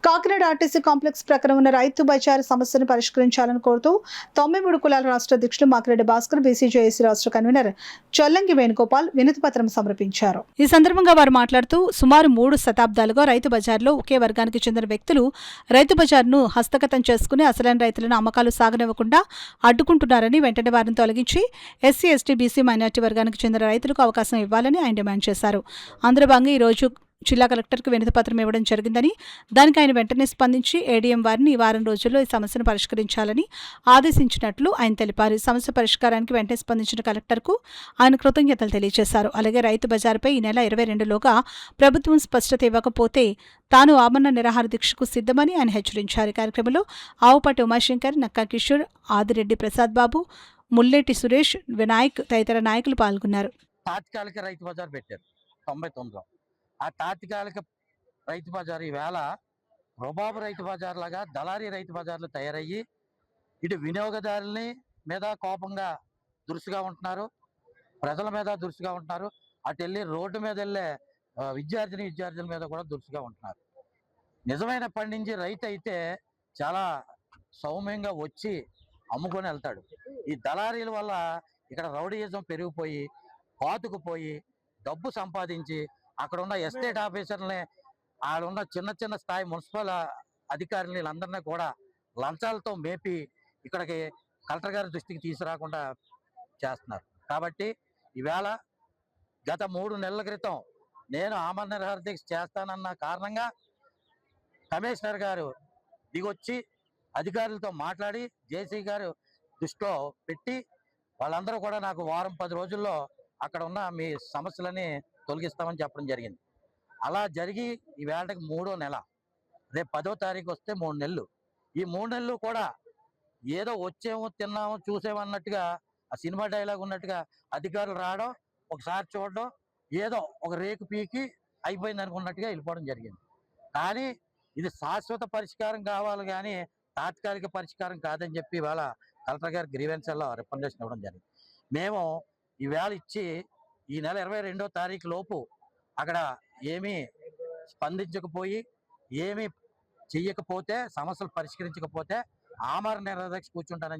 Kakinada RTC complex ప్రక్కన ఉన్న రైతు బజార్ సమస్యను పరిష్కరించాలని కోరుతూ 93 కులాల రాష్ట్ర అధ్యక్షులు మాకిరెడ్డి భాస్కర్, బీసీజేఏసీ రాష్ట్ర కన్వీనర్ చొల్లంగి వేణుగోపాల్ వినతి పత్రం సమర్పించారు. ఈ సందర్భంగా వారు మాట్లాడుతూ సుమారు 3 శతాబ్దాలుగా రైతు బజార్లో ఒకే వర్గానికి చెందిన వ్యక్తులు రైతు బజార్ను హస్తగతం చేసుకుని అసలైన రైతులను అమ్మకాలు సాగనివ్వకుండా అడ్డుకుంటున్నారని, వెంటనే వారిని తొలగించి ఎస్సీ, ఎస్టీ, బీసీ, మైనార్టీ వర్గానికి చెందిన రైతులకు అవకాశం ఇవ్వాలని ఆయన డిమాండ్ చేశారు. అందులో భాగంగా ఈరోజు జిల్లా కలెక్టర్కు వినతి పత్రం ఇవ్వడం జరిగిందని, దానికి ఆయన వెంటనే స్పందించి ఏడీఎం వారిని ఈ వారం రోజుల్లో ఈ సమస్యను పరిష్కరించాలని ఆదేశించినట్లు ఆయన తెలిపారు. ఈ సమస్య పరిష్కారానికి వెంటనే స్పందించిన కలెక్టర్కు ఆయన కృతజ్ఞతలు తెలియజేశారు. అలాగే రైతు బజార్పై ఈ నెల 22లోగా ప్రభుత్వం స్పష్టత ఇవ్వకపోతే తాను ఆమరణ నిరాహార దీక్షకు సిద్ధమని ఆయన హెచ్చరించారు. ఈ కార్యక్రమంలో ఆవుపాటి ఉమాశంకర్, నక్కా కిషోర్, ఆదిరెడ్డి ప్రసాద్ బాబు, ముల్లేటి సురేష్, వినాయక్ తదితర నాయకులు పాల్గొన్నారు. తాత్కాలిక రైతు బజార్ పెట్టారు 99లో. ఆ తాత్కాలిక రైతు బజార్ ఈవేళ రుబాబు రైతు బజార్ లాగా దళారీ రైతు బజార్లు తయారయ్యి ఇటు వినియోగదారుల్ని మీద కోపంగా దురుసుగా ఉంటున్నారు, ప్రజల మీద దురుసుగా ఉంటున్నారు, అటు వెళ్ళి రోడ్డు మీద వెళ్ళే విద్యార్థుల మీద కూడా దురుసుగా ఉంటున్నారు. నిజమైన పండించి రైతు అయితే చాలా సౌమ్యంగా వచ్చి అమ్ముకొని వెళ్తాడు. ఈ దళారీల వల్ల ఇక్కడ రౌడీయిజం పెరిగిపోయి పాతుకుపోయి డబ్బు సంపాదించి అక్కడ ఉన్న ఎస్టేట్ ఆఫీసర్ని, ఆడున్న చిన్న చిన్న స్థాయి మున్సిపల్ అధికారులు వీళ్ళందరినీ కూడా లంచాలతో మేపి ఇక్కడికి కలెక్టర్ గారి దృష్టికి తీసుకురాకుండా చేస్తున్నారు. కాబట్టి ఈవేళ గత 3 నెలల క్రితం నేను ఆమరణ నిరాహార దీక్ష చేస్తానన్న కారణంగా కమిషనర్ గారు దిగొచ్చి అధికారులతో మాట్లాడి జేసీ గారు దృష్టిలో పెట్టి వాళ్ళందరూ కూడా నాకు వారం 10 రోజుల్లో అక్కడ ఉన్న మీ సమస్యలని తొలగిస్తామని చెప్పడం జరిగింది. అలా జరిగి ఈ వేళకి 3వ నెల, రేపు 10వ తారీఖు వస్తే 3 నెలలు. ఈ 3 నెలలు కూడా ఏదో వచ్చేమో తిన్నామో చూసేమన్నట్టుగా ఆ సినిమా డైలాగ్ ఉన్నట్టుగా అధికారులు రావడం, ఒకసారి చూడడం, ఏదో ఒక రేకు పీకి అయిపోయింది అనుకున్నట్టుగా వెళ్ళిపోవడం జరిగింది. కానీ ఇది శాశ్వత పరిష్కారం కావాలి కానీ తాత్కాలిక పరిష్కారం కాదని చెప్పి ఇవాళ కలెక్టర్ గారు గ్రీవెన్స్లో రిప్రజెంటేషన్ ఇవ్వడం జరిగింది. మేము ఈవేళ ఇచ్చి ఈ నెల 22వ తారీఖు లోపు అక్కడ ఏమీ స్పందించకపోయి ఏమీ చెయ్యకపోతే, సమస్యలు పరిష్కరించకపోతే ఆమరణ నిరాహార దీక్ష కూర్చుంటానని చెప్పి